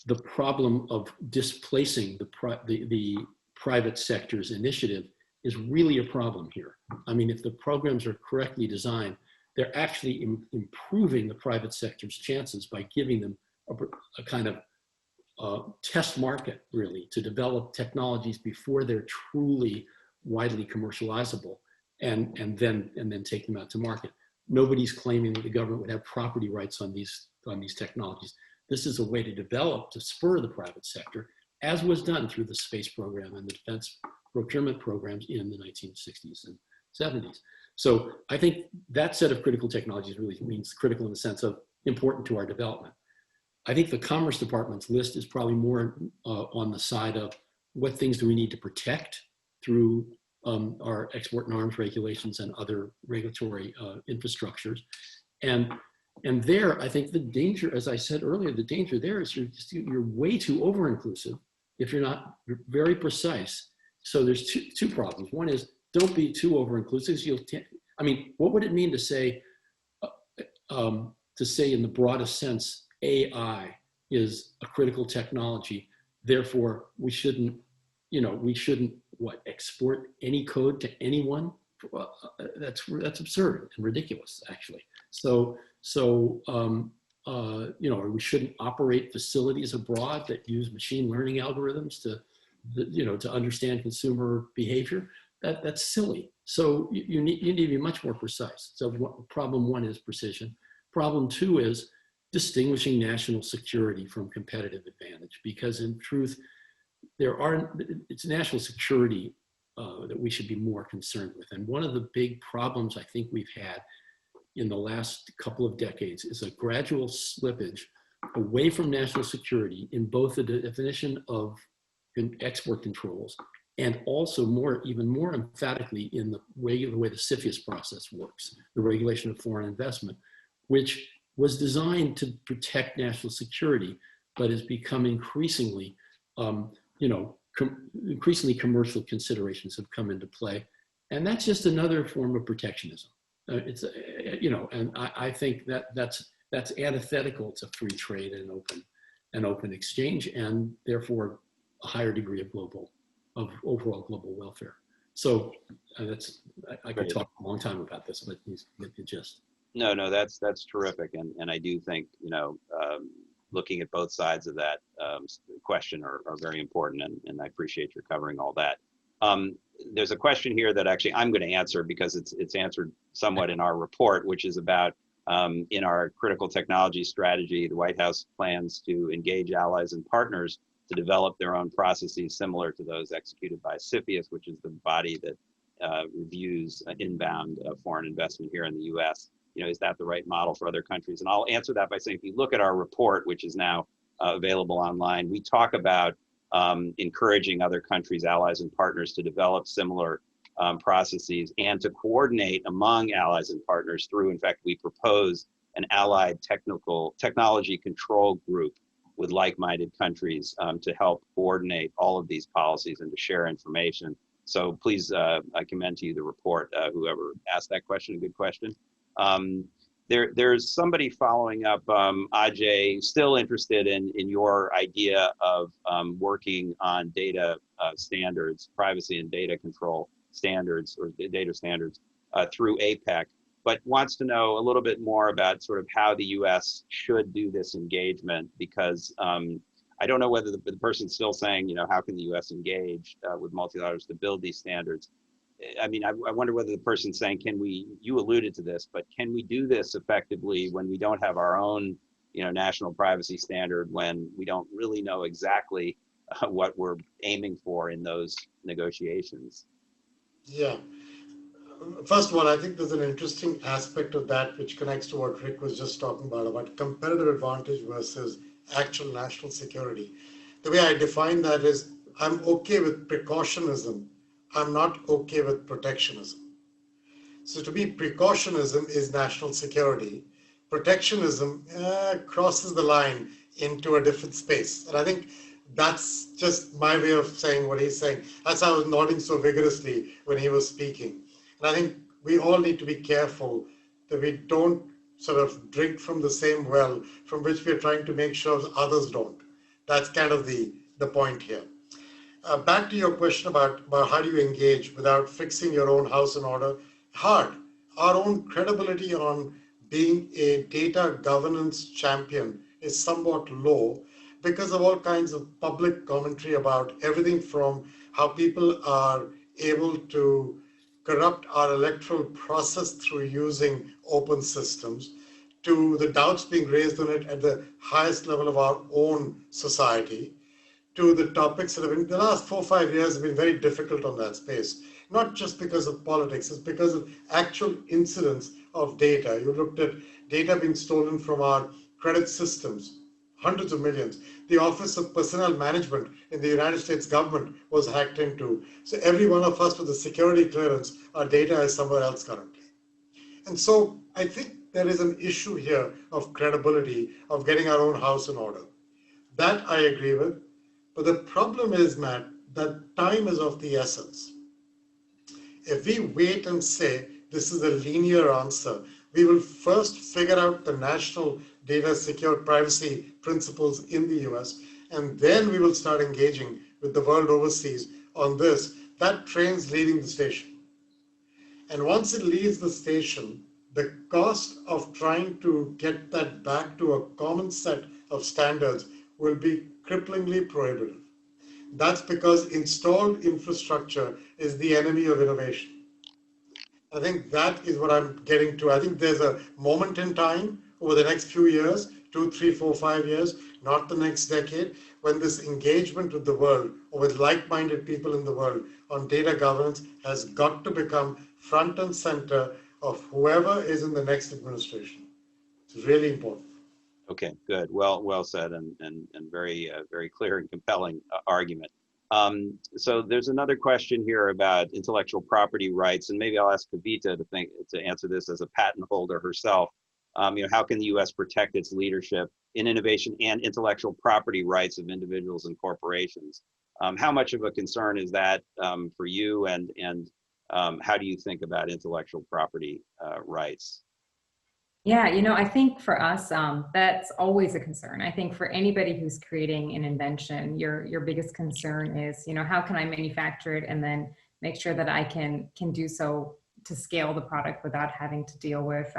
the problem of displacing the private sector's initiative is really a problem here. I mean, if the programs are correctly designed, they're actually improving the private sector's chances by giving them a kind of test market, really, to develop technologies before they're truly widely commercializable, and then take them out to market. Nobody's claiming that the government would have property rights on these technologies. This is a way to develop, to spur the private sector, as was done through the space program and the defense procurement programs in the 1960s and 70s. So I think that set of critical technologies really means critical in the sense of important to our development. I think the Commerce Department's list is probably more on the side of what things do we need to protect through our export and arms regulations and other regulatory infrastructures. And there, I think the danger, as I said earlier, the danger there is you're way too over-inclusive if you're not very precise. So there's two problems. One is, don't be too over-inclusive. I mean, what would it mean to say in the broadest sense, AI is a critical technology, therefore we shouldn't export any code to anyone? That's absurd and ridiculous, actually. So we shouldn't operate facilities abroad that use machine learning algorithms to understand consumer behavior. That's silly. So you need to be much more precise. So problem one is precision. Problem two is distinguishing national security from competitive advantage, because in truth, it's national security that we should be more concerned with. And one of the big problems I think we've had in the last couple of decades is a gradual slippage away from national security in both the definition of export controls and also even more emphatically in the way the CFIUS process works, the regulation of foreign investment, which was designed to protect national security, but has become increasingly, increasingly commercial considerations have come into play. And that's just another form of protectionism. And I think that's antithetical to free trade and open exchange, and therefore a higher degree of overall global welfare. So I could talk a long time about this, but you get the gist. No, that's terrific, and I do think looking at both sides of that question are very important, and I appreciate your covering all that. There's a question here that actually I'm going to answer because it's answered somewhat in our report, which is about in our critical technology strategy, the White House plans to engage allies and partners to develop their own processes similar to those executed by CSIS, which is the body that reviews inbound foreign investment here in the U.S. Is that the right model for other countries? And I'll answer that by saying, if you look at our report, which is now available online, we talk about encouraging other countries, allies, and partners to develop similar processes and to coordinate among allies and partners through, in fact, we propose an allied technology control group with like-minded countries to help coordinate all of these policies and to share information. So please, I commend to you the report, whoever asked that question, a good question. There's somebody following up, Ajay, still interested in your idea of working on data standards, privacy and data control standards or data standards through APEC, but wants to know a little bit more about sort of how the U.S. should do this engagement, because I don't know whether the person's still saying, how can the U.S. engage with multilaterals to build these standards? I mean, I wonder whether the person's saying, you alluded to this, but can we do this effectively when we don't have our own, national privacy standard, when we don't really know exactly what we're aiming for in those negotiations? Yeah. First of all, I think there's an interesting aspect of that which connects to what Rick was just talking about competitive advantage versus actual national security. The way I define that is, I'm okay with precautionism. I'm not okay with protectionism. So to me, precautionism is national security. Protectionism crosses the line into a different space. And I think that's just my way of saying what he's saying. That's why I was nodding so vigorously when he was speaking. And I think we all need to be careful that we don't sort of drink from the same well from which we're trying to make sure others don't. That's kind of the point here. Back to your question about how do you engage without fixing your own house in order? Hard. Our own credibility on being a data governance champion is somewhat low because of all kinds of public commentary about everything from how people are able to corrupt our electoral process through using open systems, to the doubts being raised on it at the highest level of our own society, to the topics that have been, the last 4 or 5 years have been very difficult on that space, not just because of politics, it's because of actual incidents of data. You looked at data being stolen from our credit systems, hundreds of millions. The Office of Personnel Management in the United States government was hacked into. So every one of us with a security clearance, our data is somewhere else currently. And so I think there is an issue here of credibility, of getting our own house in order. That I agree with. But the problem is, Matt, that time is of the essence. If we wait and say this is a linear answer, we will first figure out the national data secure privacy principles in the US, and then we will start engaging with the world overseas on this. That train's leaving the station. And once it leaves the station, the cost of trying to get that back to a common set of standards will be cripplingly prohibitive. That's because installed infrastructure is the enemy of innovation. I think that is what I'm getting to. I think there's a moment in time over the next few years, 2, 3, 4, 5 years, not the next decade, when this engagement with the world or with like-minded people in the world on data governance has got to become front and center of whoever is in the next administration. It's really important. Okay, good. Well said, and very very clear and compelling argument. So there's another question here about intellectual property rights, and maybe I'll ask Kavita to answer this as a patent holder herself. how can the U.S. protect its leadership in innovation and intellectual property rights of individuals and corporations? How much of a concern is that for you, and how do you think about intellectual property rights? Yeah, I think for us, that's always a concern. I think for anybody who's creating an invention, your biggest concern is, how can I manufacture it and then make sure that I can do so to scale the product without having to deal with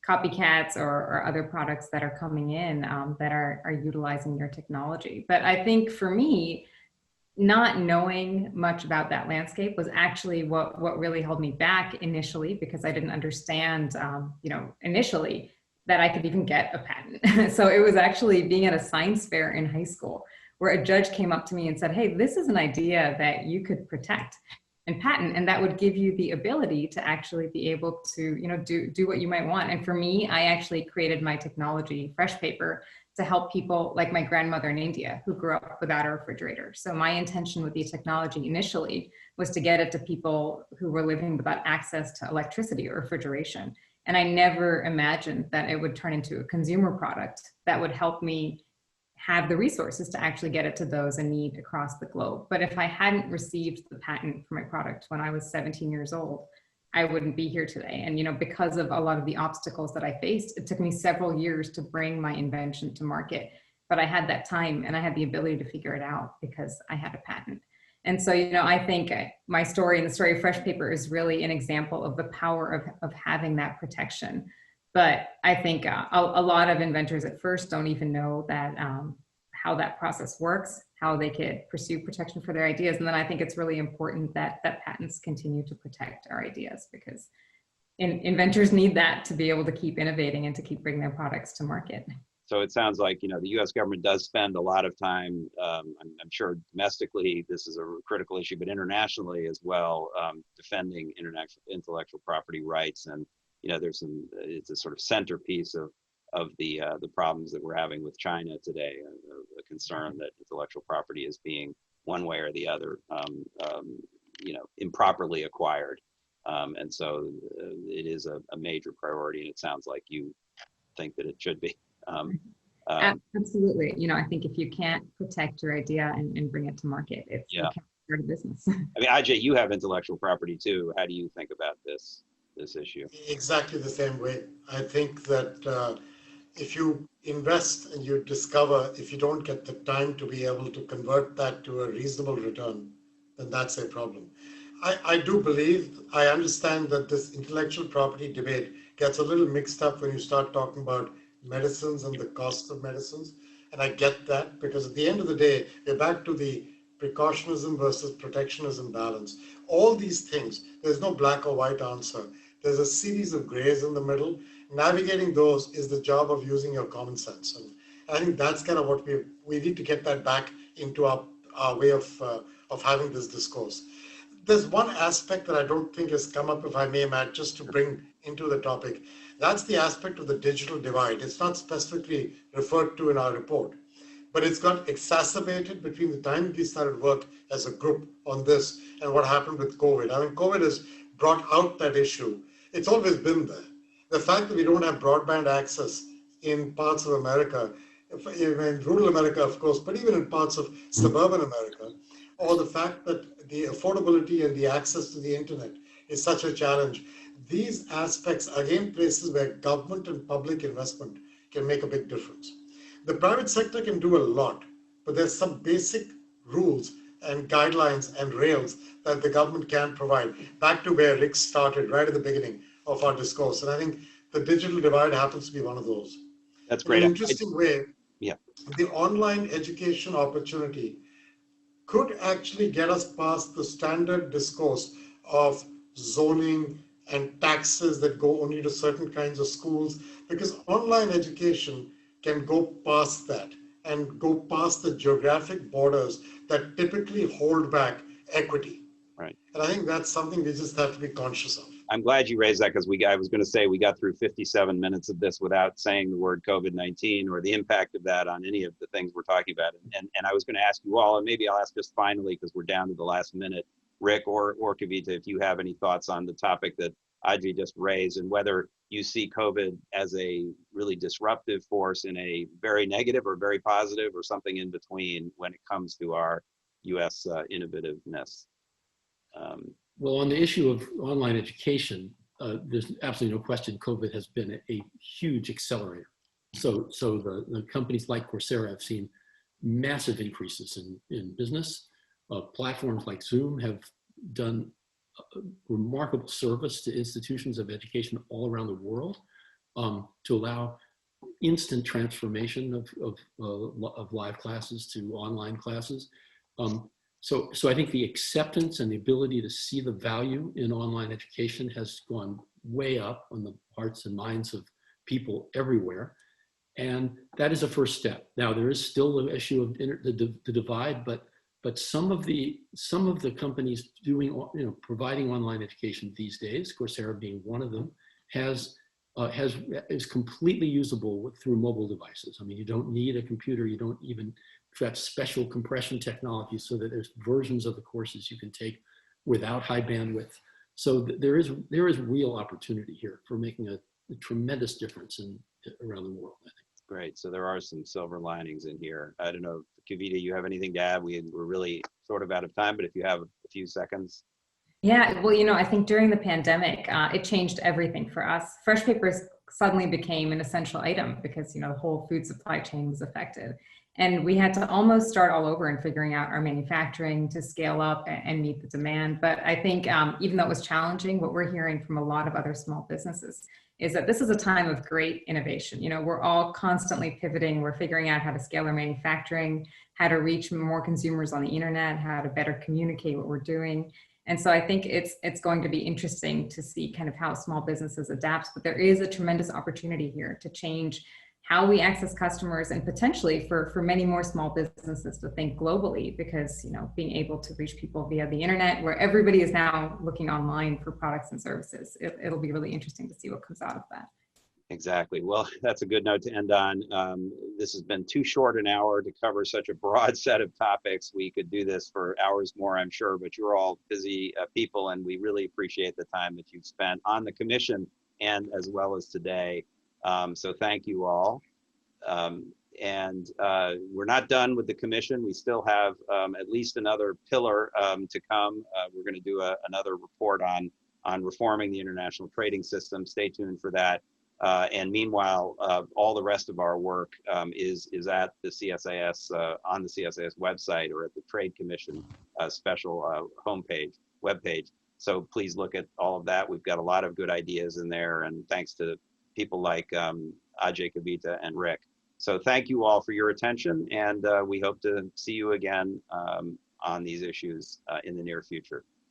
copycats or other products that are coming in that are utilizing your technology. But I think for me, not knowing much about that landscape was actually what really held me back initially, because I didn't understand, initially that I could even get a patent. So it was actually being at a science fair in high school where a judge came up to me and said, hey, this is an idea that you could protect and patent, and that would give you the ability to actually be able to, do what you might want. And for me, I actually created my technology, Fresh Paper, to help people like my grandmother in India who grew up without a refrigerator. So my intention with the technology initially was to get it to people who were living without access to electricity or refrigeration. And I never imagined that it would turn into a consumer product that would help me have the resources to actually get it to those in need across the globe. But if I hadn't received the patent for my product when I was 17 years old, I wouldn't be here today. And, because of a lot of the obstacles that I faced, it took me several years to bring my invention to market. But I had that time and I had the ability to figure it out because I had a patent. And so, I think my story and the story of Fresh Paper is really an example of the power of having that protection. But I think a lot of inventors at first don't even know that how that process works, how they could pursue protection for their ideas. And then I think it's really important that patents continue to protect our ideas, because inventors need that to be able to keep innovating and to keep bringing their products to market. So it sounds like, the U.S. government does spend a lot of time, I'm sure domestically this is a critical issue, but internationally as well, defending intellectual property rights. And, it's a sort of centerpiece of the problems that we're having with China today, a concern that intellectual property is being one way or the other, improperly acquired. And so it is a major priority, and it sounds like you think that it should be. Absolutely. I think if you can't protect your idea and bring it to market, you can't start a business. I mean, Ajay, you have intellectual property too. How do you think about this issue? Exactly the same way. I think that if you invest and you discover, if you don't get the time to be able to convert that to a reasonable return, then that's a problem. I do believe, I understand that this intellectual property debate gets a little mixed up when you start talking about medicines and the cost of medicines. And I get that, because at the end of the day, we're back to the precautionism versus protectionism balance. All these things, there's no black or white answer. There's a series of grays in the middle. Navigating those is the job of using your common sense. And I think that's kind of what we need to get that back into our way of having this discourse. There's one aspect that I don't think has come up, if I may, Matt, just to bring into the topic. That's the aspect of the digital divide. It's not specifically referred to in our report, but it's got exacerbated between the time we started work as a group on this and what happened with COVID. I mean, COVID has brought out that issue. It's always been there. The fact that we don't have broadband access in parts of America, in rural America, of course, but even in parts of suburban America, or the fact that the affordability and the access to the internet is such a challenge. These aspects are, again, places where government and public investment can make a big difference. The private sector can do a lot, but there's some basic rules and guidelines and rails that the government can provide. Back to where Rick started right at the beginning of our discourse. And I think the digital divide happens to be one of those. That's great. In an interesting way, the online education opportunity could actually get us past the standard discourse of zoning and taxes that go only to certain kinds of schools, because online education can go past that and go past the geographic borders that typically hold back equity. Right. And I think that's something we just have to be conscious of. I'm glad you raised that, because I was going to say we got through 57 minutes of this without saying the word COVID-19 or the impact of that on any of the things we're talking about. And I was going to ask you all, and maybe I'll ask just finally, because we're down to the last minute, Rick or Kavita, if you have any thoughts on the topic that Ajay just raised, and whether you see COVID as a really disruptive force in a very negative or very positive or something in between when it comes to our U.S. Innovativeness. Well, on the issue of online education, there's absolutely no question COVID has been a huge accelerator. So the companies like Coursera have seen massive increases in business. Platforms like Zoom have done a remarkable service to institutions of education all around the world to allow instant transformation of live classes to online classes. So I think the acceptance and the ability to see the value in online education has gone way up on the hearts and minds of people everywhere. And that is a first step. Now, there is still the issue of the divide, but some of the companies doing, providing online education these days, Coursera being one of them, is completely usable through mobile devices. I mean, you don't need a computer. You don't even got special compression technology so that there's versions of the courses you can take without high bandwidth. So there is real opportunity here for making a tremendous difference around the world, I think. Great. So there are some silver linings in here. I don't know, Kavita, you have anything to add? We're really sort of out of time, but if you have a few seconds. Yeah, well, I think during the pandemic, it changed everything for us. Fresh papers suddenly became an essential item because, the whole food supply chain was affected. And we had to almost start all over in figuring out our manufacturing to scale up and meet the demand. But I think even though it was challenging, what we're hearing from a lot of other small businesses is that this is a time of great innovation. We're all constantly pivoting. We're figuring out how to scale our manufacturing, how to reach more consumers on the internet, how to better communicate what we're doing. And so I think it's going to be interesting to see kind of how small businesses adapt, but there is a tremendous opportunity here to change how we access customers and potentially for many more small businesses to think globally, because being able to reach people via the internet, where everybody is now looking online for products and services, it'll be really interesting to see what comes out of that. Exactly. Well, that's a good note to end on. This has been too short an hour to cover such a broad set of topics. We could do this for hours more, I'm sure, but you're all busy people, and we really appreciate the time that you've spent on the commission and as well as today. So thank you all. And we're not done with the commission. We still have at least another pillar to come. We're going to do another report on reforming the international trading system. Stay tuned for that. And meanwhile, all the rest of our work is at the CSIS, on the CSIS website or at the Trade Commission special webpage. So please look at all of that. We've got a lot of good ideas in there, and thanks to people like Ajay, Kavita, and Rick. So thank you all for your attention, and we hope to see you again on these issues in the near future.